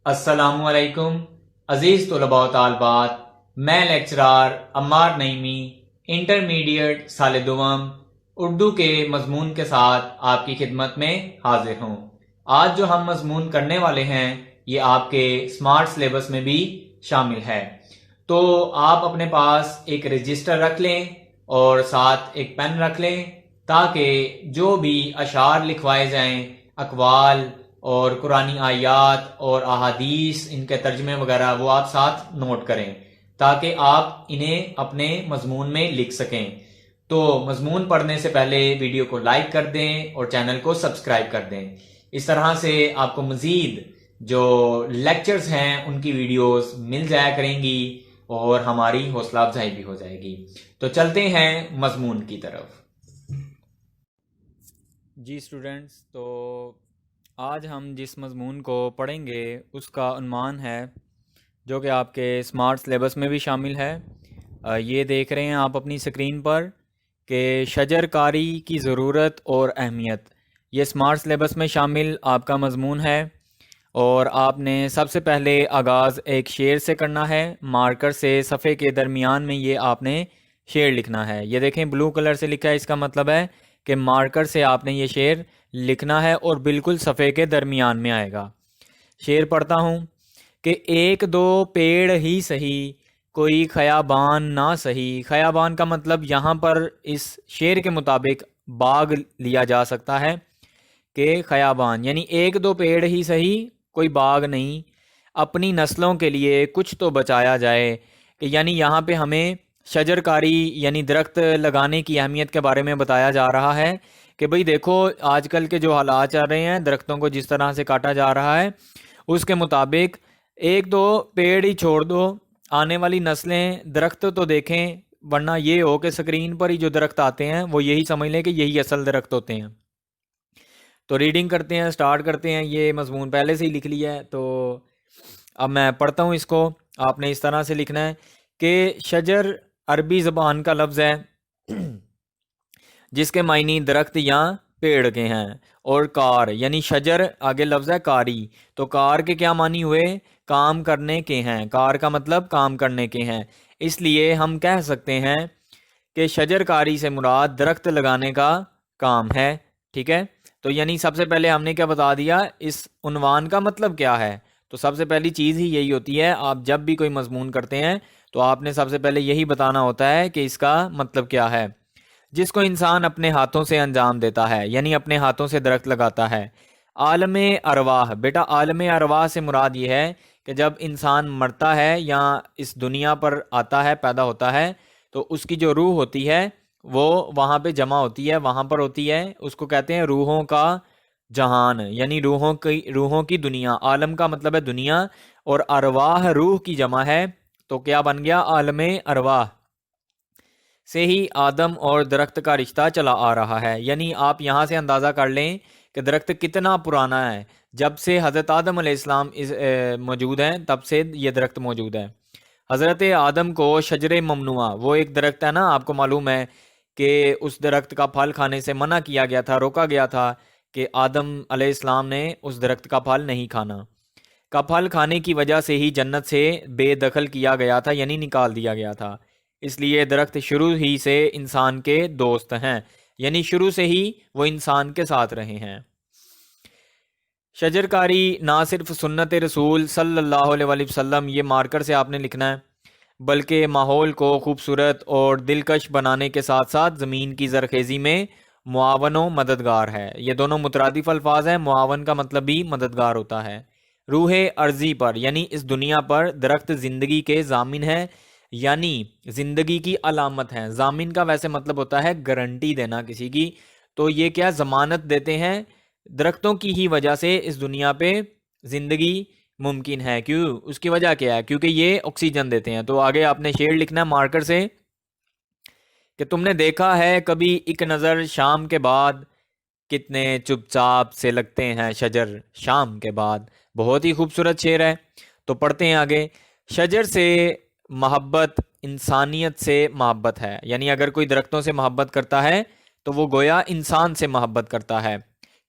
السلام علیکم عزیز طلباء و طالبات، میں لیکچرار عمار نعیمی انٹرمیڈیٹ سال دوم اردو کے مضمون کے ساتھ آپ کی خدمت میں حاضر ہوں۔ آج جو ہم مضمون کرنے والے ہیں یہ آپ کے سمارٹ سلیبس میں بھی شامل ہے، تو آپ اپنے پاس ایک رجسٹر رکھ لیں اور ساتھ ایک پین رکھ لیں تاکہ جو بھی اشعار لکھوائے جائیں، اقوال اور قرآنی آیات اور احادیث، ان کے ترجمے وغیرہ وہ آپ ساتھ نوٹ کریں تاکہ آپ انہیں اپنے مضمون میں لکھ سکیں۔ تو مضمون پڑھنے سے پہلے ویڈیو کو لائک کر دیں اور چینل کو سبسکرائب کر دیں۔ اس طرح سے آپ کو مزید جو لیکچرز ہیں ان کی ویڈیوز مل جایا کریں گی اور ہماری حوصلہ افزائی بھی ہو جائے گی۔ تو چلتے ہیں مضمون کی طرف۔ جی اسٹوڈنٹس، تو آج ہم جس مضمون کو پڑھیں گے اس کا عنوان ہے، جو کہ آپ کے سمارٹ سلیبس میں بھی شامل ہے۔ یہ دیکھ رہے ہیں آپ اپنی سکرین پر کہ شجر کاری کی ضرورت اور اہمیت، یہ سمارٹ سلیبس میں شامل آپ کا مضمون ہے، اور آپ نے سب سے پہلے آغاز ایک شعر سے کرنا ہے۔ مارکر سے صفحے کے درمیان میں یہ آپ نے شعر لکھنا ہے۔ یہ دیکھیں بلو کلر سے لکھا ہے، اس کا مطلب ہے کہ مارکر سے آپ نے یہ شعر لکھنا ہے اور بالکل صفحے کے درمیان میں آئے گا۔ شعر پڑھتا ہوں کہ ایک دو پیڑ ہی سہی، کوئی خیابان نہ سہی۔ خیابان کا مطلب یہاں پر اس شعر کے مطابق باغ لیا جا سکتا ہے کہ خیابان یعنی ایک دو پیڑ ہی سہی، کوئی باغ نہیں، اپنی نسلوں کے لیے کچھ تو بچایا جائے، کہ یعنی یہاں پہ ہمیں شجر کاری یعنی درخت لگانے کی اہمیت کے بارے میں بتایا جا رہا ہے کہ بھئی دیکھو آج کل کے جو حالات چل رہے ہیں، درختوں کو جس طرح سے کاٹا جا رہا ہے، اس کے مطابق ایک دو پیڑ ہی چھوڑ دو، آنے والی نسلیں درخت تو دیکھیں، ورنہ یہ ہو کہ سکرین پر ہی جو درخت آتے ہیں وہ یہی سمجھ لیں کہ یہی اصل درخت ہوتے ہیں۔ تو ریڈنگ کرتے ہیں، سٹارٹ کرتے ہیں۔ یہ مضمون پہلے سے ہی لکھ لیا ہے، تو اب میں پڑھتا ہوں اس کو۔ آپ نے اس طرح سے لکھنا ہے کہ شجر عربی زبان کا لفظ ہے جس کے معنی درخت یا پیڑ کے ہیں، اور کار یعنی شجر آگے لفظ ہے کاری، تو کار کے کیا معنی ہوئے؟ کام کرنے کے ہیں۔ کار کا مطلب کام کرنے کے ہیں، اس لیے ہم کہہ سکتے ہیں کہ شجر کاری سے مراد درخت لگانے کا کام ہے۔ ٹھیک ہے، تو یعنی سب سے پہلے ہم نے کیا بتا دیا، اس عنوان کا مطلب کیا ہے۔ تو سب سے پہلی چیز ہی یہی ہوتی ہے، آپ جب بھی کوئی مضمون کرتے ہیں تو آپ نے سب سے پہلے یہی بتانا ہوتا ہے کہ اس کا مطلب کیا ہے۔ جس کو انسان اپنے ہاتھوں سے انجام دیتا ہے، یعنی اپنے ہاتھوں سے درخت لگاتا ہے۔ عالم ارواح، بیٹا عالم ارواح سے مراد یہ ہے کہ جب انسان مرتا ہے یا اس دنیا پر آتا ہے، پیدا ہوتا ہے، تو اس کی جو روح ہوتی ہے وہ وہاں پہ جمع ہوتی ہے، وہاں پر ہوتی ہے، اس کو کہتے ہیں روحوں کا جہان، یعنی روحوں کی دنیا۔ عالم کا مطلب ہے دنیا، اور ارواح روح کی جمع ہے، تو کیا بن گیا؟ عالم ارواح سے ہی آدم اور درخت کا رشتہ چلا آ رہا ہے۔ یعنی آپ یہاں سے اندازہ کر لیں کہ درخت کتنا پرانا ہے، جب سے حضرت آدم علیہ السلام موجود ہیں تب سے یہ درخت موجود ہے۔ حضرت آدم کو شجر ممنوعہ، وہ ایک درخت ہے نا، آپ کو معلوم ہے کہ اس درخت کا پھل کھانے سے منع کیا گیا تھا، روکا گیا تھا کہ آدم علیہ السلام نے اس درخت کا پھل نہیں کھانا، کا پھل کھانے کی وجہ سے ہی جنت سے بے دخل کیا گیا تھا، یعنی نکال دیا گیا تھا۔ اس لیے درخت شروع ہی سے انسان کے دوست ہیں، یعنی شروع سے ہی وہ انسان کے ساتھ رہے ہیں۔ شجر کاری نہ صرف سنت رسول صلی اللہ علیہ وآلہ وسلم، یہ مارکر سے آپ نے لکھنا ہے، بلکہ ماحول کو خوبصورت اور دلکش بنانے کے ساتھ ساتھ زمین کی زرخیزی میں معاون و مددگار ہے۔ یہ دونوں مترادف الفاظ ہیں، معاون کا مطلب بھی مددگار ہوتا ہے۔ روح ارضی پر یعنی اس دنیا پر درخت زندگی کے ضامن ہے، یعنی زندگی کی علامت ہے۔ ضامن کا ویسے مطلب ہوتا ہے گارنٹی دینا کسی کی، تو یہ کیا ضمانت دیتے ہیں، درختوں کی ہی وجہ سے اس دنیا پہ زندگی ممکن ہے۔ کیوں؟ اس کی وجہ کیا ہے؟ کیونکہ یہ آکسیجن دیتے ہیں۔ تو آگے آپ نے شعر لکھنا ہے مارکر سے کہ تم نے دیکھا ہے کبھی ایک نظر شام کے بعد، کتنے چپ چاپ سے لگتے ہیں شجر شام کے بعد۔ بہت ہی خوبصورت شعر ہے، تو پڑھتے ہیں آگے۔ شجر سے محبت انسانیت سے محبت ہے، یعنی اگر کوئی درختوں سے محبت کرتا ہے تو وہ گویا انسان سے محبت کرتا ہے،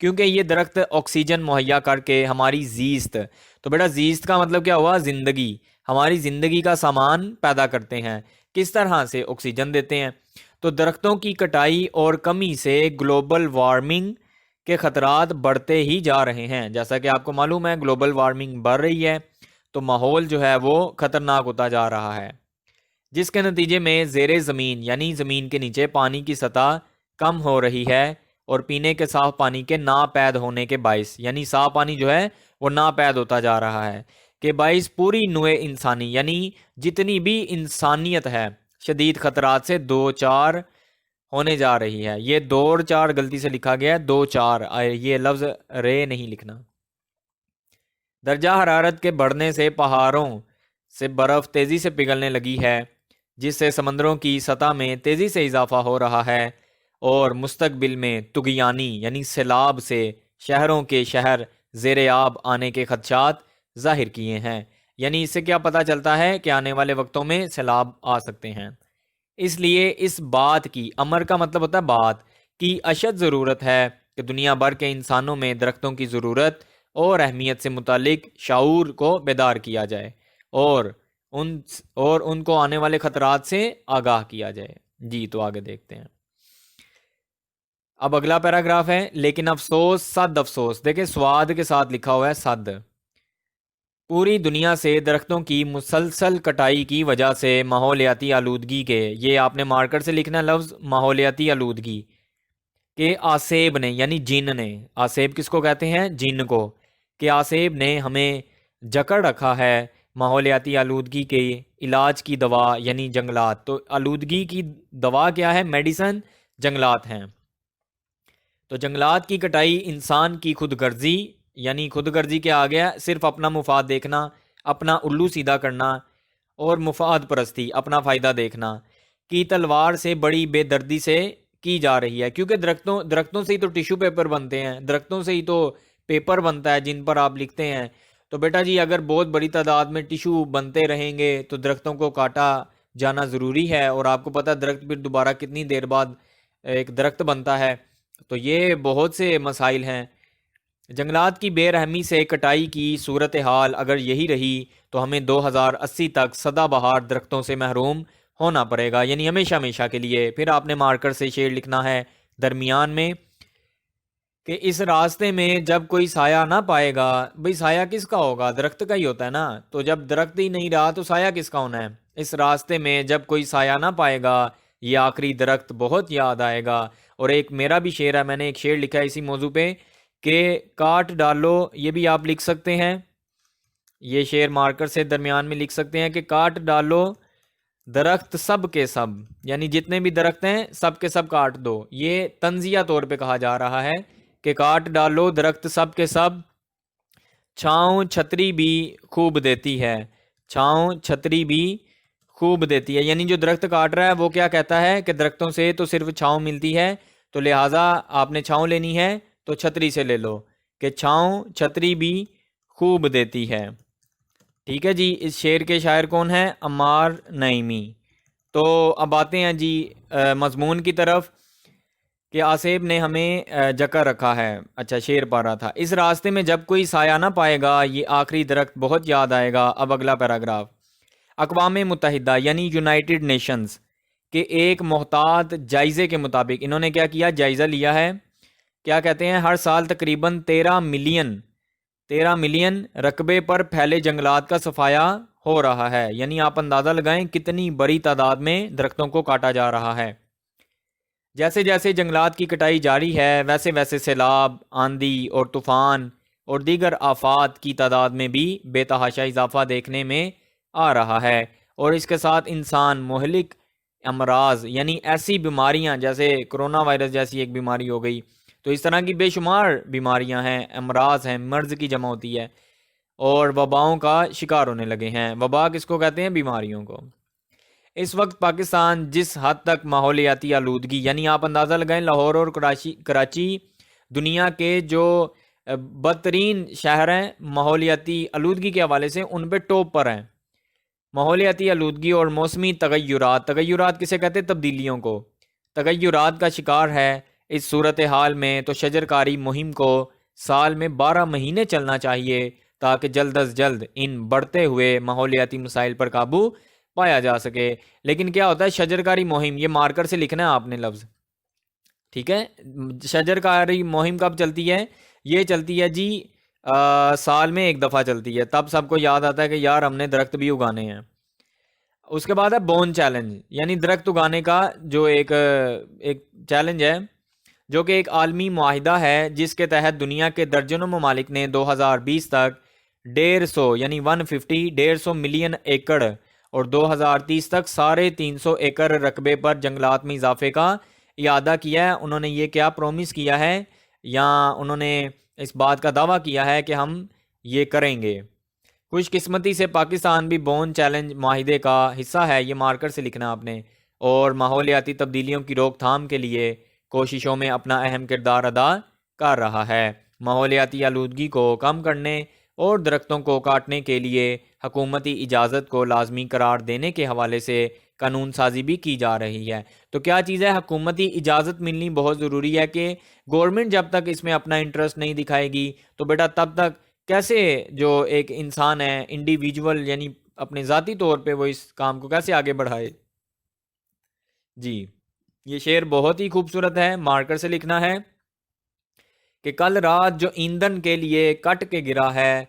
کیونکہ یہ درخت آکسیجن مہیا کر کے ہماری زیست، تو بیٹا زیست کا مطلب کیا ہوا؟ زندگی، ہماری زندگی کا سامان پیدا کرتے ہیں۔ کس طرح سے؟ آکسیجن دیتے ہیں۔ تو درختوں کی کٹائی اور کمی سے گلوبل وارمنگ کے خطرات بڑھتے ہی جا رہے ہیں۔ جیسا کہ آپ کو معلوم ہے گلوبل وارمنگ بڑھ رہی ہے، تو ماحول جو ہے وہ خطرناک ہوتا جا رہا ہے، جس کے نتیجے میں زیر زمین یعنی زمین کے نیچے پانی کی سطح کم ہو رہی ہے، اور پینے کے صاف پانی کے ناپید ہونے کے باعث، یعنی صاف پانی جو ہے وہ ناپید ہوتا جا رہا ہے، کہ باعث پوری نوع انسانی یعنی جتنی بھی انسانیت ہے شدید خطرات سے دو چار ہونے جا رہی ہے۔ یہ دو چار غلطی سے لکھا گیا ہے، دو چار، یہ لفظ رے نہیں لکھنا۔ درجہ حرارت کے بڑھنے سے پہاڑوں سے برف تیزی سے پگھلنے لگی ہے، جس سے سمندروں کی سطح میں تیزی سے اضافہ ہو رہا ہے، اور مستقبل میں طغیانی یعنی سیلاب سے شہروں کے شہر زیر آب آنے کے خدشات ظاہر کیے ہیں۔ یعنی اس سے کیا پتہ چلتا ہے کہ آنے والے وقتوں میں سیلاب آ سکتے ہیں۔ اس لیے اس بات کی، امر کا مطلب ہوتا ہے بات کی، اشد ضرورت ہے کہ دنیا بھر کے انسانوں میں درختوں کی ضرورت اور اہمیت سے متعلق شعور کو بیدار کیا جائے، اور ان کو آنے والے خطرات سے آگاہ کیا جائے۔ جی تو آگے دیکھتے ہیں۔ اب اگلا پیراگراف ہے، لیکن افسوس، صد افسوس، دیکھیں سواد کے ساتھ لکھا ہوا ہے صد، پوری دنیا سے درختوں کی مسلسل کٹائی کی وجہ سے ماحولیاتی آلودگی کے، یہ آپ نے مارکر سے لکھنا لفظ ماحولیاتی آلودگی کہ آسیب نے یعنی جن نے، آسیب کس کو کہتے ہیں؟ جن کو، کہ آسیب نے ہمیں جکڑ رکھا ہے ماحولیاتی آلودگی کے علاج کی دوا یعنی جنگلات۔ تو آلودگی کی دوا کیا ہے؟ میڈیسن جنگلات ہیں۔ تو جنگلات کی کٹائی انسان کی خود غرضی، یعنی خود غرضی کیا آ گیا؟ صرف اپنا مفاد دیکھنا، اپنا الو سیدھا کرنا، اور مفاد پرستی، اپنا فائدہ دیکھنا کی تلوار سے بڑی بے دردی سے کی جا رہی ہے۔ کیونکہ درختوں سے ہی تو ٹیشو پیپر بنتے ہیں، درختوں سے ہی تو پیپر بنتا ہے جن پر آپ لکھتے ہیں۔ تو بیٹا جی اگر بہت بڑی تعداد میں ٹیشو بنتے رہیں گے تو درختوں کو کاٹا جانا ضروری ہے، اور آپ کو پتہ درخت پھر دوبارہ کتنی دیر بعد ایک درخت بنتا ہے۔ تو یہ بہت سے مسائل ہیں۔ جنگلات کی بے رحمی سے کٹائی کی صورتحال اگر یہی رہی تو ہمیں 2080 تک سدا بہار درختوں سے محروم ہونا پڑے گا، یعنی ہمیشہ ہمیشہ کے لیے۔ پھر آپ نے مارکر سے شعر لکھنا ہے درمیان میں کہ اس راستے میں جب کوئی سایہ نہ پائے گا، بھئی سایہ کس کا ہوگا؟ درخت کا ہی ہوتا ہے نا، تو جب درخت ہی نہیں رہا تو سایہ کس کا ہونا ہے؟ اس راستے میں جب کوئی سایہ نہ پائے گا، یہ آخری درخت بہت یاد آئے گا۔ اور ایک میرا بھی شعر ہے، میں نے ایک شعر لکھا ہے اسی موضوع پہ کہ کاٹ ڈالو، یہ بھی آپ لکھ سکتے ہیں، یہ شعر مارکر سے درمیان میں لکھ سکتے ہیں کہ کاٹ ڈالو درخت سب کے سب، یعنی جتنے بھی درخت ہیں سب کے سب کاٹ دو۔ یہ تنزیہ طور پہ کہا جا رہا ہے کہ کاٹ ڈالو درخت سب کے سب، چھاؤں چھتری بھی خوب دیتی ہے، چھاؤں چھتری بھی خوب دیتی ہے۔ یعنی جو درخت کاٹ رہا ہے وہ کیا کہتا ہے کہ درختوں سے تو صرف چھاؤں ملتی ہے، تو لہٰذا آپ نے چھاؤں لینی ہے تو چھتری سے لے لو، کہ چھاؤں چھتری بھی خوب دیتی ہے۔ ٹھیک ہے جی، اس شعر کے شاعر کون ہیں؟ عمار نعیمی۔ تو اب آتے ہیں جی مضمون کی طرف کہ آصف نے ہمیں جکڑ رکھا ہے۔ اچھا شعر پڑھ رہا تھا، اس راستے میں جب کوئی سایہ نہ پائے گا، یہ آخری درخت بہت یاد آئے گا۔ اب اگلا پیراگراف، اقوام متحدہ یعنی یونائٹڈ نیشنز کے ایک محتاط جائزے کے مطابق انہوں نے کیا کیا؟ جائزہ لیا ہے۔ کیا کہتے ہیں؟ ہر سال تقریباً 13 ملین رقبے پر پھیلے جنگلات کا صفایا ہو رہا ہے، یعنی آپ اندازہ لگائیں کتنی بڑی تعداد میں درختوں کو کاٹا جا رہا ہے۔ جیسے جیسے جنگلات کی کٹائی جاری ہے، ویسے ویسے سیلاب، آندھی اور طوفان اور دیگر آفات کی تعداد میں بھی بے تحاشا اضافہ دیکھنے میں آ رہا ہے، اور اس کے ساتھ انسان مہلک امراض یعنی ایسی بیماریاں جیسے کرونا وائرس جیسی ایک بیماری ہو گئی، تو اس طرح کی بے شمار بیماریاں ہیں، امراض ہیں، مرض کی جمع ہوتی ہے، اور وباؤں کا شکار ہونے لگے ہیں۔ وبا کس کو کہتے ہیں؟ بیماریوں کو۔ اس وقت پاکستان جس حد تک ماحولیاتی آلودگی، یعنی آپ اندازہ لگائیں لاہور اور کراچی دنیا کے جو بدترین شہر ہیں ماحولیاتی آلودگی کے حوالے سے، ان پہ ٹاپ پر ہیں۔ ماحولیاتی آلودگی اور موسمی تغیرات کسے کہتے ہیں؟ تبدیلیوں کو، تغیرات کا شکار ہے اس صورتحال میں تو شجر کاری مہم کو سال میں 12 مہینے چلنا چاہیے تاکہ جلد از جلد ان بڑھتے ہوئے ماحولیاتی مسائل پر قابو پایا جا سکے۔ لیکن کیا ہوتا ہے شجر کاری مہم، یہ مارکر سے لکھنا ہے آپ نے لفظ، ٹھیک ہے؟ شجر کاری مہم کب چلتی ہے؟ یہ چلتی ہے جی سال میں ایک دفعہ چلتی ہے، تب سب کو یاد آتا ہے کہ یار ہم نے درخت بھی اگانے ہیں۔ اس کے بعد ہے بون چیلنج، یعنی درخت اگانے کا جو ایک چیلنج ہے، جو کہ ایک عالمی معاہدہ ہے جس کے تحت دنیا کے درجنوں ممالک نے 2020 تک 150 یعنی 150 ملین ایکڑ اور 2030 تک 350 ایکڑ رقبے پر جنگلات میں اضافے کا اعادہ کیا ہے۔ انہوں نے یہ کیا پرومس کیا ہے، یا انہوں نے اس بات کا دعویٰ کیا ہے کہ ہم یہ کریں گے۔ خوش قسمتی سے پاکستان بھی بون چیلنج معاہدے کا حصہ ہے، یہ مارکر سے لکھنا آپ نے، اور ماحولیاتی تبدیلیوں کی روک تھام کے لیے کوششوں میں اپنا اہم کردار ادا کر رہا ہے۔ ماحولیاتی آلودگی کو کم کرنے اور درختوں کو کاٹنے کے لیے حکومتی اجازت کو لازمی قرار دینے کے حوالے سے قانون سازی بھی کی جا رہی ہے۔ تو کیا چیز ہے؟ حکومتی اجازت ملنی بہت ضروری ہے کہ گورنمنٹ جب تک اس میں اپنا انٹرسٹ نہیں دکھائے گی تو بیٹا تب تک کیسے جو ایک انسان ہے انڈیویجول یعنی اپنے ذاتی طور پہ وہ اس کام کو کیسے آگے بڑھائے؟ جی یہ شعر بہت ہی خوبصورت ہے، مارکر سے لکھنا ہے کہ کل رات جو ایندھن کے لیے کٹ کے گرا ہے،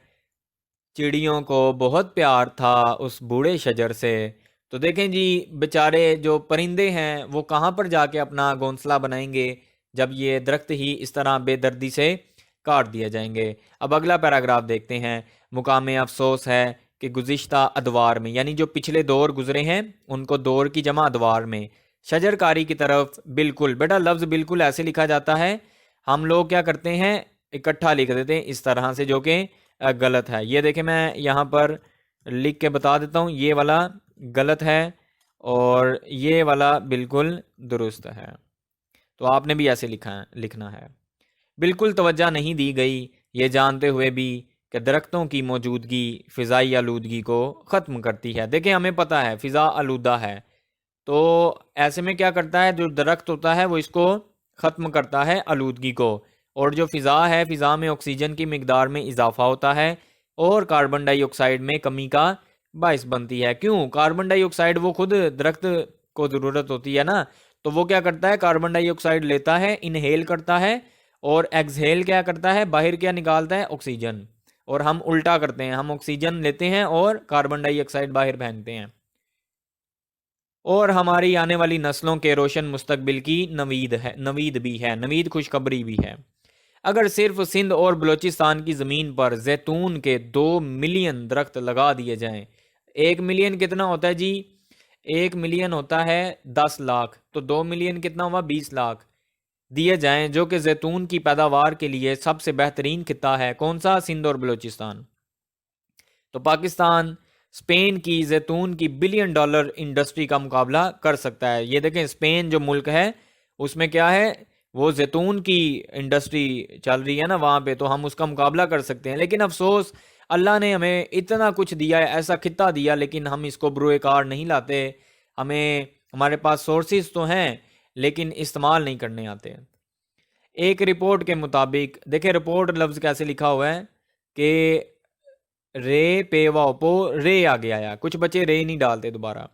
چڑیوں کو بہت پیار تھا اس بوڑھے شجر سے۔ تو دیکھیں جی بیچارے جو پرندے ہیں وہ کہاں پر جا کے اپنا گھونسلہ بنائیں گے جب یہ درخت ہی اس طرح بے دردی سے کاٹ دیے جائیں گے۔ اب اگلا پیراگراف دیکھتے ہیں۔ مقام افسوس ہے کہ گزشتہ ادوار میں، یعنی جو پچھلے دور گزرے ہیں ان کو دور کی جمع ادوار میں شجر کاری کی طرف بالکل، بیٹا لفظ بالکل ایسے لکھا جاتا ہے، ہم لوگ کیا کرتے ہیں اکٹھا لکھ دیتے ہیں اس طرح سے، جو کہ غلط ہے۔ یہ دیکھیں میں یہاں پر لکھ کے بتا دیتا ہوں، یہ والا غلط ہے اور یہ والا بالکل درست ہے، تو آپ نے بھی ایسے لکھنا ہے۔ بالکل توجہ نہیں دی گئی، یہ جانتے ہوئے بھی کہ درختوں کی موجودگی فضائی آلودگی کو ختم کرتی ہے۔ دیکھیں ہمیں پتہ ہے فضا آلودہ ہے، تو ایسے میں کیا کرتا ہے جو درخت ہوتا ہے وہ اس کو ختم کرتا ہے آلودگی کو، اور جو فضا ہے فضا میں آکسیجن کی مقدار میں اضافہ ہوتا ہے اور کاربن ڈائی آکسائڈ میں کمی کا باعث بنتی ہے۔ کیوں؟ کاربن ڈائی آکسائڈ وہ خود درخت کو ضرورت ہوتی ہے نا، تو وہ کیا کرتا ہے کاربن ڈائی آکسائڈ لیتا ہے، انہیل کرتا ہے، اور ایکسہیل کیا کرتا ہے باہر کیا نکالتا ہے آکسیجن، اور ہم الٹا کرتے ہیں، ہم آکسیجن لیتے ہیں اور کاربن ڈائی آکسائڈ باہر پھینکتے ہیں، اور ہماری آنے والی نسلوں کے روشن مستقبل کی نوید بھی ہے، نوید خوشخبری بھی ہے۔ اگر صرف سندھ اور بلوچستان کی زمین پر زیتون کے 2 ملین درخت لگا دیے جائیں، 1 ملین کتنا ہوتا ہے جی؟ 1 ملین ہوتا ہے 10 لاکھ، تو 2 ملین کتنا ہوا؟ 20 لاکھ دیے جائیں، جو کہ زیتون کی پیداوار کے لیے سب سے بہترین خطہ ہے۔ کون سا؟ سندھ اور بلوچستان۔ تو پاکستان اسپین کی زیتون کی $1 بلین انڈسٹری کا مقابلہ کر سکتا ہے۔ یہ دیکھیں اسپین جو ملک ہے اس میں کیا ہے، وہ زیتون کی انڈسٹری چل رہی ہے نا وہاں پہ، تو ہم اس کا مقابلہ کر سکتے ہیں۔ لیکن افسوس اللہ نے ہمیں اتنا کچھ دیا ہے، ایسا خطہ دیا، لیکن ہم اس کو بروئے کار نہیں لاتے، ہمارے پاس سورسز تو ہیں لیکن استعمال نہیں کرنے آتے ہیں۔ ایک رپورٹ کے مطابق دیکھیں رپورٹ لفظ کیسے لکھا ہوا ہے کہ رے پے واپو رے آگے آیا، کچھ بچے رے نہیں ڈالتے دوبارہ،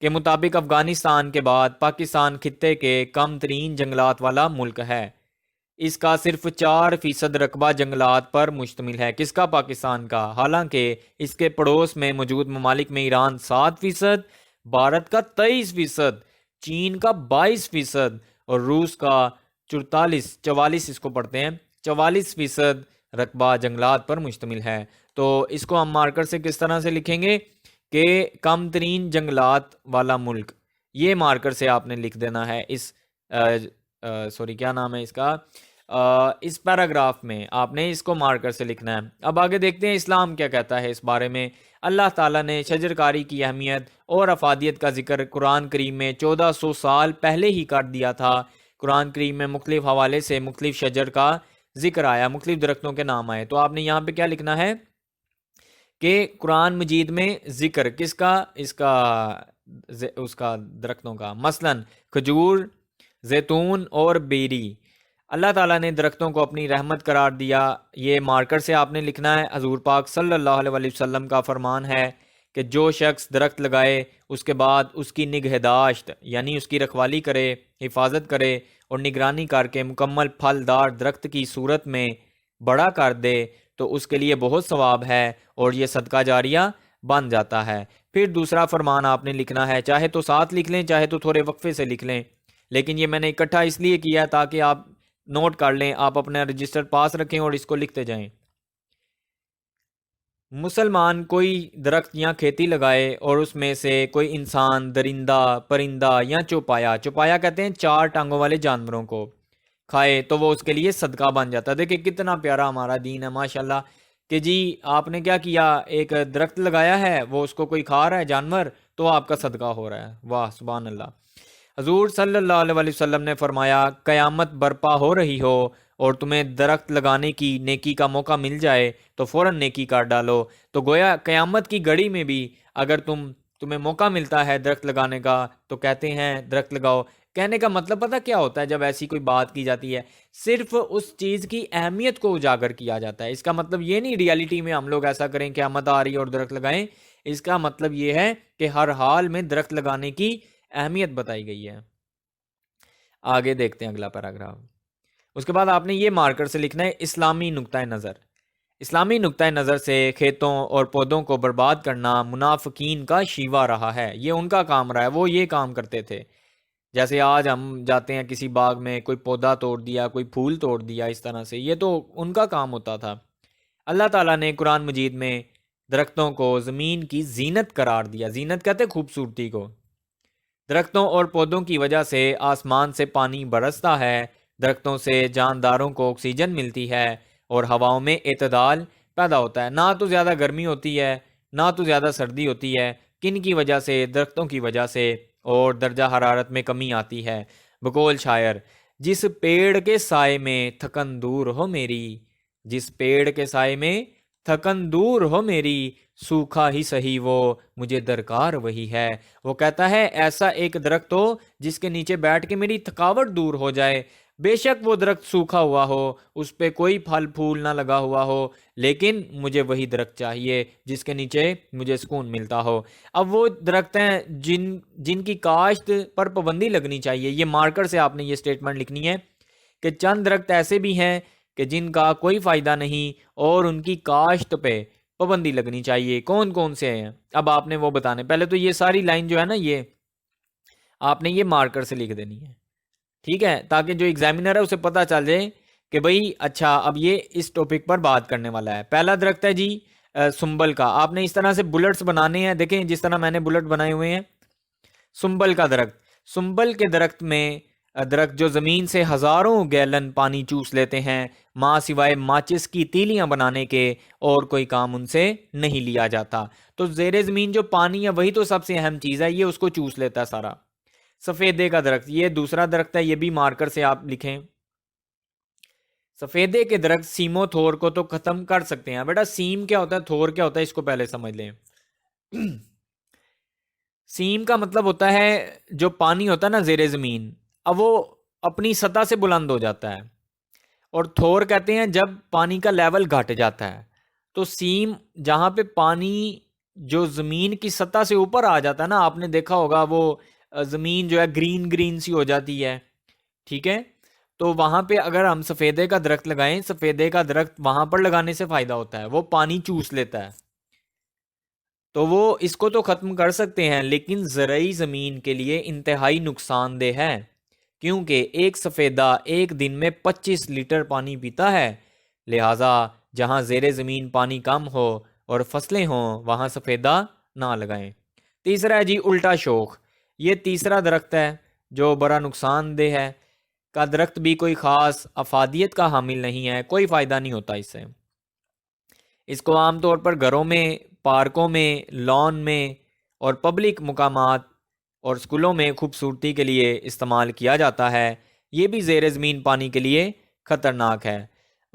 کے مطابق افغانستان کے بعد پاکستان خطے کے کم ترین جنگلات والا ملک ہے۔ اس کا صرف 4% رقبہ جنگلات پر مشتمل ہے۔ کس کا؟ پاکستان کا، حالانکہ اس کے پڑوس میں موجود ممالک میں ایران 7%، بھارت کا 23%، چین کا 22% اور روس کا 44 اس کو پڑھتے ہیں 44% رقبہ جنگلات پر مشتمل ہے۔ تو اس کو ہم مارکر سے کس طرح سے لکھیں گے کہ کم ترین جنگلات والا ملک، یہ مارکر سے آپ نے لکھ دینا ہے اس کیا نام ہے اس کا، اس پیراگراف میں آپ نے اس کو مارکر سے لکھنا ہے۔ اب آگے دیکھتے ہیں اسلام کیا کہتا ہے اس بارے میں۔ اللہ تعالیٰ نے شجر کاری کی اہمیت اور افادیت کا ذکر قرآن کریم میں 1400 سال پہلے ہی کر دیا تھا۔ قرآن کریم میں مختلف حوالے سے مختلف شجر کا ذکر آیا، مختلف درختوں کے نام آئے، تو آپ نے یہاں پہ کیا لکھنا ہے کہ قرآن مجید میں ذکر کس کا؟ اس کا درختوں کا، مثلا کھجور، زیتون اور بیری، اللہ تعالیٰ نے درختوں کو اپنی رحمت قرار دیا۔ یہ مارکر سے آپ نے لکھنا ہے۔ حضور پاک صلی اللہ علیہ وسلم کا فرمان ہے کہ جو شخص درخت لگائے اس کے بعد اس کی نگہداشت یعنی اس کی رکھوالی کرے، حفاظت کرے اور نگرانی کر کے مکمل پھلدار درخت کی صورت میں بڑا کر دے تو اس کے لیے بہت ثواب ہے اور یہ صدقہ جاریہ بن جاتا ہے۔ پھر دوسرا فرمان آپ نے لکھنا ہے، چاہے تو ساتھ لکھ لیں چاہے تو تھوڑے وقفے سے لکھ لیں، لیکن یہ میں نے اکٹھا اس لیے کیا تاکہ آپ نوٹ کر لیں، آپ اپنا رجسٹر پاس رکھیں اور اس کو لکھتے جائیں۔ مسلمان کوئی درخت یا کھیتی لگائے اور اس میں سے کوئی انسان، درندہ، پرندہ یا چوپایا کہتے ہیں 4 ٹانگوں والے جانوروں کو، کھائے تو وہ اس کے لیے صدقہ بن جاتا ہے۔ دیکھیں کتنا پیارا ہمارا دین ہے ماشاءاللہ، کہ جی آپ نے کیا کیا، ایک درخت لگایا ہے، وہ اس کو کوئی کھا رہا ہے جانور تو آپ کا صدقہ ہو رہا ہے۔ واہ سبحان اللہ۔ حضور صلی اللہ علیہ وسلم نے فرمایا، قیامت برپا ہو رہی ہو اور تمہیں درخت لگانے کی نیکی کا موقع مل جائے تو فوراً نیکی کر ڈالو۔ تو گویا قیامت کی گھڑی میں بھی اگر تمہیں موقع ملتا ہے درخت لگانے کا تو کہتے ہیں درخت لگاؤ۔ کہنے کا مطلب پتہ کیا ہوتا ہے جب ایسی کوئی بات کی جاتی ہے؟ صرف اس چیز کی اہمیت کو اجاگر کیا جاتا ہے۔ اس کا مطلب یہ نہیں ریالٹی میں ہم لوگ ایسا کریں کہ قیامت آ رہی ہے اور درخت لگائیں۔ اس کا مطلب یہ ہے کہ ہر حال میں درخت لگانے کی اہمیت بتائی گئی ہے۔ آگے دیکھتے ہیں اگلا پیراگراف۔ اس کے بعد آپ نے یہ مارکر سے لکھنا ہے، اسلامی نقطہ نظر۔ اسلامی نقطہ نظر سے کھیتوں اور پودوں کو برباد کرنا منافقین کا شیوا رہا ہے، یہ ان کا کام رہا ہے، وہ یہ کام کرتے تھے۔ جیسے آج ہم جاتے ہیں کسی باغ میں، کوئی پودا توڑ دیا، کوئی پھول توڑ دیا، اس طرح سے یہ تو ان کا کام ہوتا تھا۔ اللہ تعالیٰ نے قرآن مجید میں درختوں کو زمین کی زینت قرار دیا۔ زینت کہتے ہیں خوبصورتی کو۔ درختوں اور پودوں کی وجہ سے آسمان سے پانی برستا ہے، درختوں سے جانداروں کو آکسیجن ملتی ہے اور ہواؤں میں اعتدال پیدا ہوتا ہے، نہ تو زیادہ گرمی ہوتی ہے نہ تو زیادہ سردی ہوتی ہے۔ کن کی وجہ سے؟ درختوں کی وجہ سے، اور درجہ حرارت میں کمی آتی ہے۔ بقول شاعر، جس پیڑ کے سائے میں تھکن دور ہو میری، جس پیڑ کے سائے میں تھکن دور ہو میری، سوکھا ہی سہی وہ مجھے درکار وہی ہے۔ وہ کہتا ہے ایسا ایک درخت ہو جس کے نیچے بیٹھ کے میری تھکاوٹ دور ہو جائے۔ بے شک وہ درخت سوکھا ہوا ہو، اس پہ کوئی پھل پھول نہ لگا ہوا ہو، لیکن مجھے وہی درخت چاہیے جس کے نیچے مجھے سکون ملتا ہو۔ اب وہ درخت ہیں جن کی کاشت پر پابندی لگنی چاہیے۔ یہ مارکر سے آپ نے یہ سٹیٹمنٹ لکھنی ہے کہ چند درخت ایسے بھی ہیں کہ جن کا کوئی فائدہ نہیں اور ان کی کاشت پہ پابندی لگنی چاہیے۔ کون کون سے ہیں اب آپ نے وہ بتانے۔ پہلے تو یہ ساری لائن جو ہے نا، یہ آپ نے یہ مارکر سے لکھ دینی ہے، ٹھیک ہے، تاکہ جو ایگزامینر ہے اسے پتہ چل جائے کہ بھئی اچھا اب یہ اس ٹاپک پر بات کرنے والا ہے۔ پہلا درخت ہے جی سنبل کا۔ آپ نے اس طرح سے بلٹس بنانے ہیں، دیکھیں جس طرح میں نے بلٹ بنائے ہوئے ہیں۔ سنبل کا درخت، سنبل کے درخت میں درخت جو زمین سے ہزاروں گیلن پانی چوس لیتے ہیں، ماں سوائے ماچس کی تیلیاں بنانے کے اور کوئی کام ان سے نہیں لیا جاتا۔ تو زیر زمین جو پانی ہے وہی تو سب سے اہم چیز ہے، یہ اس کو چوس لیتا ہے سارا۔ سفیدے کا درخت، یہ دوسرا درخت ہے، یہ بھی مارکر سے آپ لکھیں۔ سفیدے کے درخت سیمو تھور کو تو ختم کر سکتے ہیں۔ بیٹا سیم کیا ہوتا ہے، تھور کیا ہوتا ہے، اس کو پہلے سمجھ لیں۔ سیم کا مطلب ہوتا ہے جو پانی ہوتا ہے نا زیر زمین، اب وہ اپنی سطح سے بلند ہو جاتا ہے، اور تھور کہتے ہیں جب پانی کا لیول گھٹ جاتا ہے۔ تو سیم جہاں پہ پانی جو زمین کی سطح سے اوپر آ جاتا ہے نا، آپ نے دیکھا ہوگا وہ زمین جو ہے گرین گرین سی ہو جاتی ہے، ٹھیک ہے، تو وہاں پہ اگر ہم سفیدے کا درخت لگائیں، سفیدے کا درخت وہاں پر لگانے سے فائدہ ہوتا ہے، وہ پانی چوس لیتا ہے، تو وہ اس کو تو ختم کر سکتے ہیں، لیکن زرعی زمین کے لیے انتہائی نقصان دہ ہے، کیونکہ ایک سفیدہ ایک دن میں 25 لیٹر پانی پیتا ہے۔ لہٰذا جہاں زیر زمین پانی کم ہو اور فصلیں ہوں وہاں سفیدہ نہ لگائیں۔ تیسرا ہے جی الٹا شوخ، یہ تیسرا درخت ہے جو بڑا نقصان دہ ہے۔ کا درخت بھی کوئی خاص افادیت کا حامل نہیں ہے، کوئی فائدہ نہیں ہوتا اس سے۔ اس کو عام طور پر گھروں میں، پارکوں میں، لان میں اور پبلک مقامات اور اسکولوں میں خوبصورتی کے لیے استعمال کیا جاتا ہے۔ یہ بھی زیر زمین پانی کے لیے خطرناک ہے۔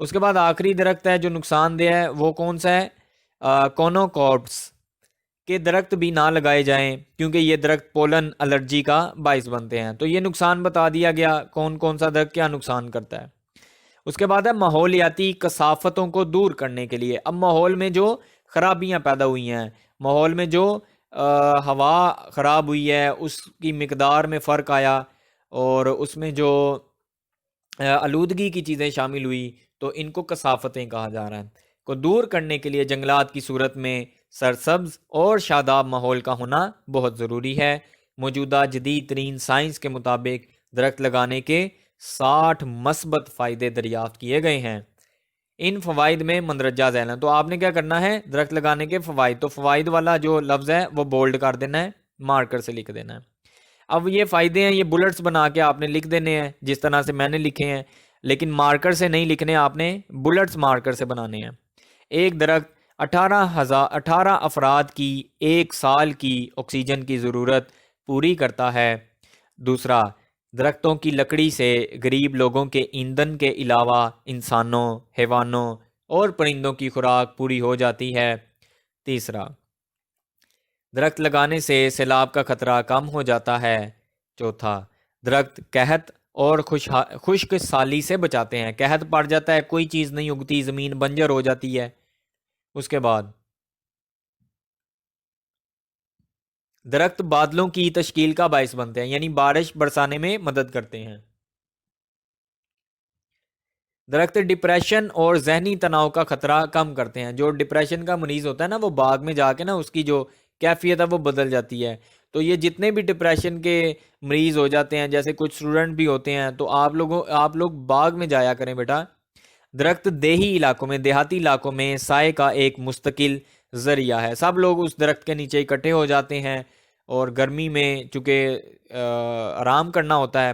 اس کے بعد آخری درخت ہے جو نقصان دہ ہے، وہ کون سا ہے؟ کونوکارپس۔ کہ درخت بھی نہ لگائے جائیں کیونکہ یہ درخت پولن الرجی کا باعث بنتے ہیں۔ تو یہ نقصان بتا دیا گیا کون کون سا درخت کیا نقصان کرتا ہے۔ اس کے بعد ہے ماحولیاتی کثافتوں کو دور کرنے کے لیے۔ اب ماحول میں جو خرابیاں پیدا ہوئی ہیں، ماحول میں جو ہوا خراب ہوئی ہے، اس کی مقدار میں فرق آیا اور اس میں جو آلودگی کی چیزیں شامل ہوئی، تو ان کو کثافتیں کہا جا رہا ہے، کو دور کرنے کے لیے جنگلات کی صورت میں سرسبز اور شاداب ماحول کا ہونا بہت ضروری ہے۔ موجودہ جدید ترین سائنس کے مطابق درخت لگانے کے 60 مثبت فائدے دریافت کیے گئے ہیں۔ ان فوائد میں مندرجہ ذیل ہیں۔ تو آپ نے کیا کرنا ہے، درخت لگانے کے فوائد، تو فوائد والا جو لفظ ہے وہ بولڈ کر دینا ہے، مارکر سے لکھ دینا ہے۔ اب یہ فائدے ہیں، یہ بلٹس بنا کے آپ نے لکھ دینے ہیں جس طرح سے میں نے لکھے ہیں، لیکن مارکر سے نہیں لکھنے، آپ نے بلٹس مارکر سے بنانے ہیں۔ ایک درخت 18 افراد کی ایک سال کی آکسیجن کی ضرورت پوری کرتا ہے۔ دوسرا، درختوں کی لکڑی سے غریب لوگوں کے ایندھن کے علاوہ انسانوں، حیوانوں اور پرندوں کی خوراک پوری ہو جاتی ہے۔ تیسرا، درخت لگانے سے سیلاب کا خطرہ کم ہو جاتا ہے۔ چوتھا، درخت قحط اور خشک سالی سے بچاتے ہیں۔ قحط پڑ جاتا ہے، کوئی چیز نہیں اگتی، زمین بنجر ہو جاتی ہے۔ اس کے بعد درخت بادلوں کی تشکیل کا باعث بنتے ہیں، یعنی بارش برسانے میں مدد کرتے ہیں۔ درخت ڈپریشن اور ذہنی تناؤ کا خطرہ کم کرتے ہیں۔ جو ڈپریشن کا مریض ہوتا ہے نا، وہ باغ میں جا کے نا اس کی جو کیفیت ہے وہ بدل جاتی ہے۔ تو یہ جتنے بھی ڈپریشن کے مریض ہو جاتے ہیں، جیسے کچھ اسٹوڈنٹ بھی ہوتے ہیں، تو آپ لوگ باغ میں جایا کریں بیٹا۔ درخت دیہی علاقوں میں، دیہاتی علاقوں میں سائے کا ایک مستقل ذریعہ ہے۔ سب لوگ اس درخت کے نیچے اکٹھے ہو جاتے ہیں، اور گرمی میں چونکہ آرام کرنا ہوتا ہے،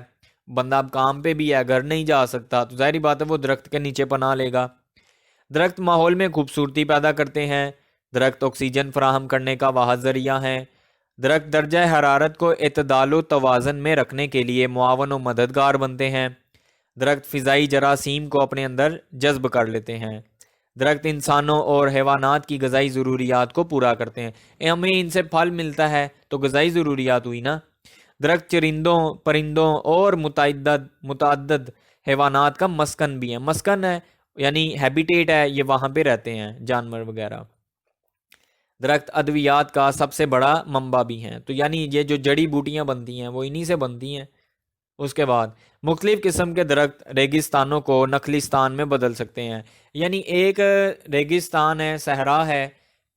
بندہ اب کام پہ بھی ہے، گھر نہیں جا سکتا، تو ظاہری بات ہے وہ درخت کے نیچے پناہ لے گا۔ درخت ماحول میں خوبصورتی پیدا کرتے ہیں۔ درخت آکسیجن فراہم کرنے کا واحد ذریعہ ہے۔ درخت درجہ حرارت کو اعتدال و توازن میں رکھنے کے لیے معاون و مددگار بنتے ہیں۔ درخت فضائی جراثیم کو اپنے اندر جذب کر لیتے ہیں۔ درخت انسانوں اور حیوانات کی غذائی ضروریات کو پورا کرتے ہیں۔ ہمیں ان سے پھل ملتا ہے تو غذائی ضروریات ہوئی نا۔ درخت چرندوں، پرندوں اور متعدد حیوانات کا مسکن بھی ہے۔ مسکن ہے یعنی ہیبیٹیٹ ہے، یہ وہاں پہ رہتے ہیں جانور وغیرہ۔ درخت ادویات کا سب سے بڑا منبع بھی ہیں، تو یعنی یہ جو جڑی بوٹیاں بنتی ہیں وہ انہی سے بنتی ہیں۔ اس کے بعد مختلف قسم کے درخت ریگستانوں کو نخلستان میں بدل سکتے ہیں، یعنی ایک ریگستان ہے، صحرا ہے،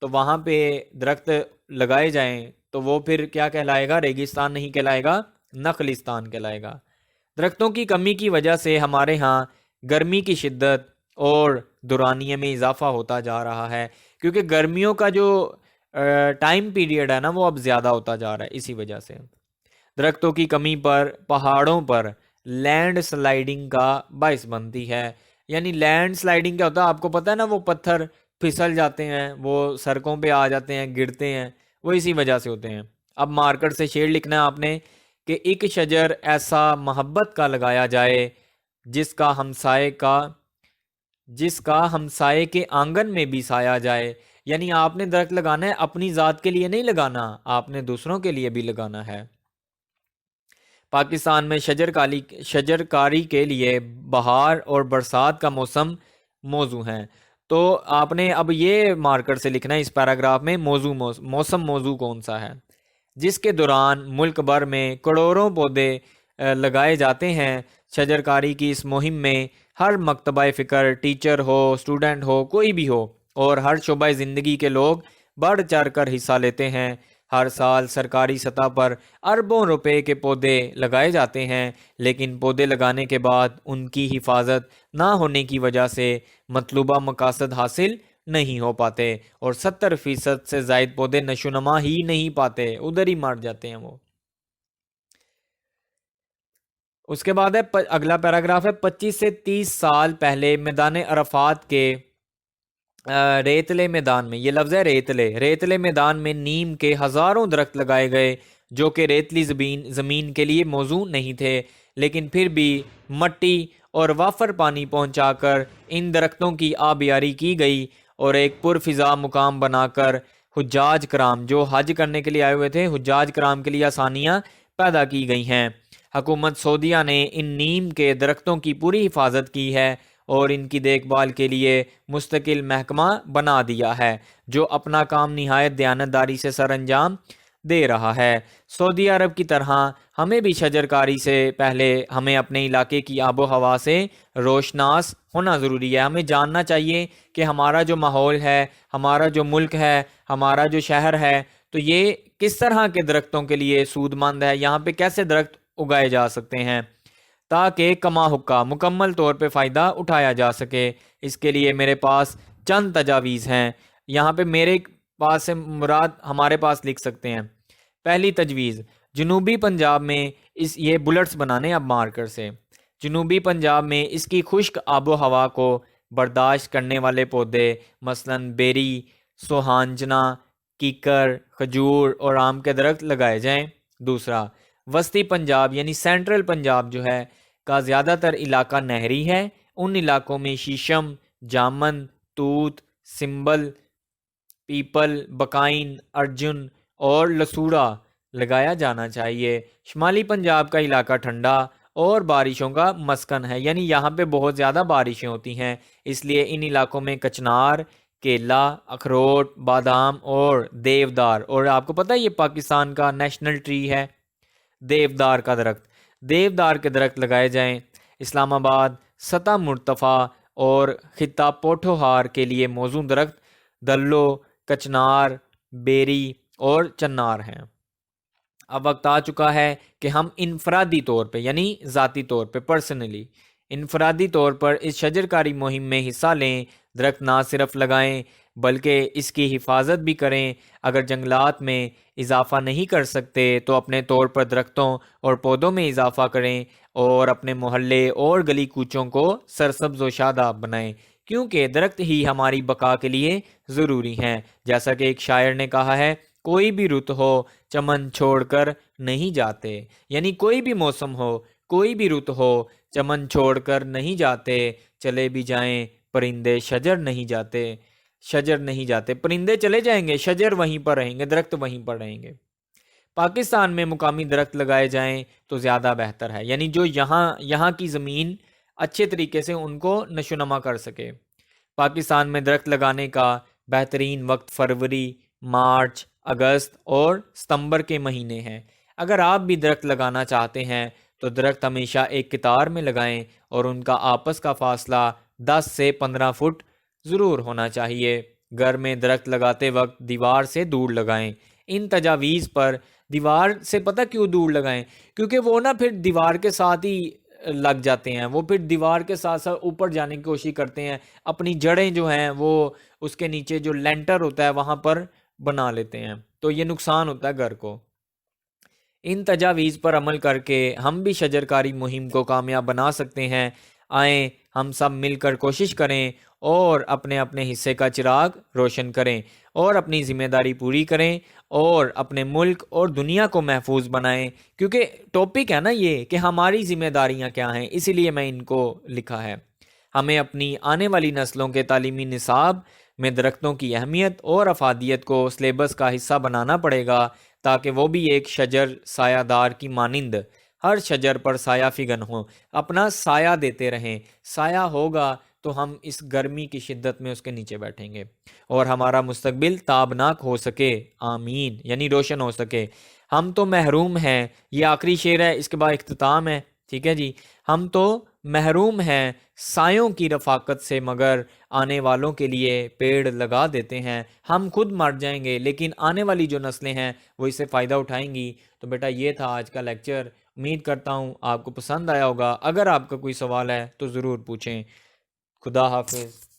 تو وہاں پہ درخت لگائے جائیں تو وہ پھر کیا کہلائے گا، ریگستان نہیں کہلائے گا، نخلستان کہلائے گا۔ درختوں کی کمی کی وجہ سے ہمارے ہاں گرمی کی شدت اور دورانیے میں اضافہ ہوتا جا رہا ہے، کیونکہ گرمیوں کا جو ٹائم پیریڈ ہے نا وہ اب زیادہ ہوتا جا رہا ہے اسی وجہ سے۔ درختوں کی کمی پر پہاڑوں پر لینڈ سلائیڈنگ کا باعث بنتی ہے۔ یعنی لینڈ سلائیڈنگ کیا ہوتا ہے، آپ کو پتہ ہے نا، وہ پتھر پھسل جاتے ہیں، وہ سڑکوں پہ آ جاتے ہیں، گرتے ہیں، وہ اسی وجہ سے ہوتے ہیں۔ اب مارکر سے شیڈ لکھنا ہے آپ نے کہ ایک شجر ایسا محبت کا لگایا جائے جس کا ہمسائے کے آنگن میں بھی سایہ جائے۔ یعنی آپ نے درخت لگانا ہے، اپنی ذات کے لیے نہیں لگانا، آپ نے دوسروں کے لیے بھی لگانا ہے۔ پاکستان میں شجر کاری کے لیے بہار اور برسات کا موسم موزوں ہیں۔ تو آپ نے اب یہ مارکر سے لکھنا ہے اس پیراگراف میں موسم موزوں کون سا ہے، جس کے دوران ملک بھر میں کروڑوں پودے لگائے جاتے ہیں۔ شجر کاری کی اس مہم میں ہر مکتبہ فکر، ٹیچر ہو، اسٹوڈنٹ ہو، کوئی بھی ہو، اور ہر شعبہ زندگی کے لوگ بڑھ چڑھ کر حصہ لیتے ہیں۔ ہر سال سرکاری سطح پر اربوں روپے کے پودے لگائے جاتے ہیں، لیکن پودے لگانے کے بعد ان کی حفاظت نہ ہونے کی وجہ سے مطلوبہ مقاصد حاصل نہیں ہو پاتے، اور 70% سے زائد پودے نشوونما ہی نہیں پاتے، ادھر ہی مر جاتے ہیں وہ۔ اس کے بعد ہے اگلا پیراگراف ہے 25 سے 30 سال پہلے میدان عرفات کے ریتلے میدان میں، یہ لفظ ہے ریتلے میدان میں نیم کے ہزاروں درخت لگائے گئے جو کہ ریتلی زمین کے لیے موزوں نہیں تھے، لیکن پھر بھی مٹی اور وافر پانی پہنچا کر ان درختوں کی آبیاری کی گئی اور ایک پرفضا مقام بنا کر حجاج کرام، جو حج کرنے کے لیے آئے ہوئے تھے، حجاج کرام کے لیے آسانیاں پیدا کی گئی ہیں۔ حکومت سعودیہ نے ان نیم کے درختوں کی پوری حفاظت کی ہے اور ان کی دیکھ بھال کے لیے مستقل محکمہ بنا دیا ہے جو اپنا کام نہایت دیانتداری سے سر انجام دے رہا ہے۔ سعودی عرب کی طرح ہمیں بھی شجر کاری سے پہلے ہمیں اپنے علاقے کی آب و ہوا سے روشناس ہونا ضروری ہے۔ ہمیں جاننا چاہیے کہ ہمارا جو ماحول ہے، ہمارا جو ملک ہے، ہمارا جو شہر ہے، تو یہ کس طرح کے درختوں کے لیے سود مند ہے، یہاں پہ کیسے درخت اگائے جا سکتے ہیں تاکہ کما حقہ مکمل طور پہ فائدہ اٹھایا جا سکے۔ اس کے لیے میرے پاس چند تجاویز ہیں، یہاں پہ میرے پاس سے مراد ہمارے پاس لکھ سکتے ہیں۔ پہلی تجویز، جنوبی پنجاب میں یہ بلٹس بنانے اب مارکر سے، جنوبی پنجاب میں اس کی خشک آب و ہوا کو برداشت کرنے والے پودے مثلاً بیری، سوہانجنا، کیکر، کھجور اور آم کے درخت لگائے جائیں۔ دوسرا، وسطی پنجاب یعنی سینٹرل پنجاب جو ہے کا زیادہ تر علاقہ نہری ہے، ان علاقوں میں شیشم، جامن، توت، سمبل، پیپل، بکائن، ارجن اور لسوڑا لگایا جانا چاہیے۔ شمالی پنجاب کا علاقہ ٹھنڈا اور بارشوں کا مسکن ہے، یعنی یہاں پہ بہت زیادہ بارشیں ہوتی ہیں، اس لیے ان علاقوں میں کچنار، کیلا، اخروٹ، بادام اور دیودار، اور آپ کو پتہ ہے یہ پاکستان کا نیشنل ٹری ہے دیودار کا درخت، دیودار کے درخت لگائے جائیں۔ اسلام آباد سطح مرتفع اور خطہ پوٹھوہار کے لیے موزوں درخت دلو، کچنار، بیری اور چنار ہیں۔ اب وقت آ چکا ہے کہ ہم انفرادی طور پہ یعنی ذاتی طور پہ پرسنلی انفرادی طور پر اس شجرکاری مہم میں حصہ لیں، درخت نہ صرف لگائیں بلکہ اس کی حفاظت بھی کریں۔ اگر جنگلات میں اضافہ نہیں کر سکتے تو اپنے طور پر درختوں اور پودوں میں اضافہ کریں اور اپنے محلے اور گلی کوچوں کو سرسبز و شاداب بنائیں، کیونکہ درخت ہی ہماری بقا کے لیے ضروری ہیں۔ جیسا کہ ایک شاعر نے کہا ہے، کوئی بھی رت ہو چمن چھوڑ کر نہیں جاتے، یعنی کوئی بھی موسم ہو، کوئی بھی رت ہو، چمن چھوڑ کر نہیں جاتے، چلے بھی جائیں پرندے شجر نہیں جاتے، شجر نہیں جاتے، پرندے چلے جائیں گے، شجر وہیں پر رہیں گے، درخت وہیں پر رہیں گے۔ پاکستان میں مقامی درخت لگائے جائیں تو زیادہ بہتر ہے، یعنی جو یہاں کی زمین اچھے طریقے سے ان کو نشو نما کر سکے۔ پاکستان میں درخت لگانے کا بہترین وقت فروری، مارچ، اگست اور ستمبر کے مہینے ہیں۔ اگر آپ بھی درخت لگانا چاہتے ہیں تو درخت ہمیشہ ایک قطار میں لگائیں اور ان کا آپس کا فاصلہ 10 سے 15 فٹ ضرور ہونا چاہیے۔ گھر میں درخت لگاتے وقت دیوار سے دور لگائیں۔ ان تجاویز پر دیوار سے پتہ کیوں دور لگائیں؟ کیونکہ وہ نا پھر دیوار کے ساتھ ہی لگ جاتے ہیں، وہ پھر دیوار کے ساتھ ساتھ اوپر جانے کی کوشش کرتے ہیں، اپنی جڑیں جو ہیں وہ اس کے نیچے جو لینٹر ہوتا ہے وہاں پر بنا لیتے ہیں، تو یہ نقصان ہوتا ہے گھر کو۔ ان تجاویز پر عمل کر کے ہم بھی شجرکاری مہم کو کامیاب بنا سکتے ہیں۔ آئیں ہم سب مل کر کوشش کریں اور اپنے اپنے حصے کا چراغ روشن کریں اور اپنی ذمہ داری پوری کریں اور اپنے ملک اور دنیا کو محفوظ بنائیں، کیونکہ ٹاپک ہے نا یہ کہ ہماری ذمہ داریاں کیا ہیں، اسی لیے میں ان کو لکھا ہے۔ ہمیں اپنی آنے والی نسلوں کے تعلیمی نصاب میں درختوں کی اہمیت اور افادیت کو سلیبس کا حصہ بنانا پڑے گا تاکہ وہ بھی ایک شجر سایہ دار کی مانند ہر شجر پر سایہ فگن ہو، اپنا سایہ دیتے رہیں۔ سایہ ہوگا تو ہم اس گرمی کی شدت میں اس کے نیچے بیٹھیں گے اور ہمارا مستقبل تابناک ہو سکے، آمین، یعنی روشن ہو سکے۔ ہم تو محروم ہیں، یہ آخری شعر ہے، اس کے بعد اختتام ہے، ٹھیک ہے جی۔ ہم تو محروم ہیں سایوں کی رفاقت سے، مگر آنے والوں کے لیے پیڑ لگا دیتے ہیں۔ ہم خود مر جائیں گے لیکن آنے والی جو نسلیں ہیں وہ اس سے فائدہ اٹھائیں گی۔ تو بیٹا یہ تھا آج کا لیکچر، امید کرتا ہوں آپ کو پسند آیا ہوگا۔ اگر آپ کا کوئی سوال ہے تو ضرور پوچھیں۔ خدا حافظ۔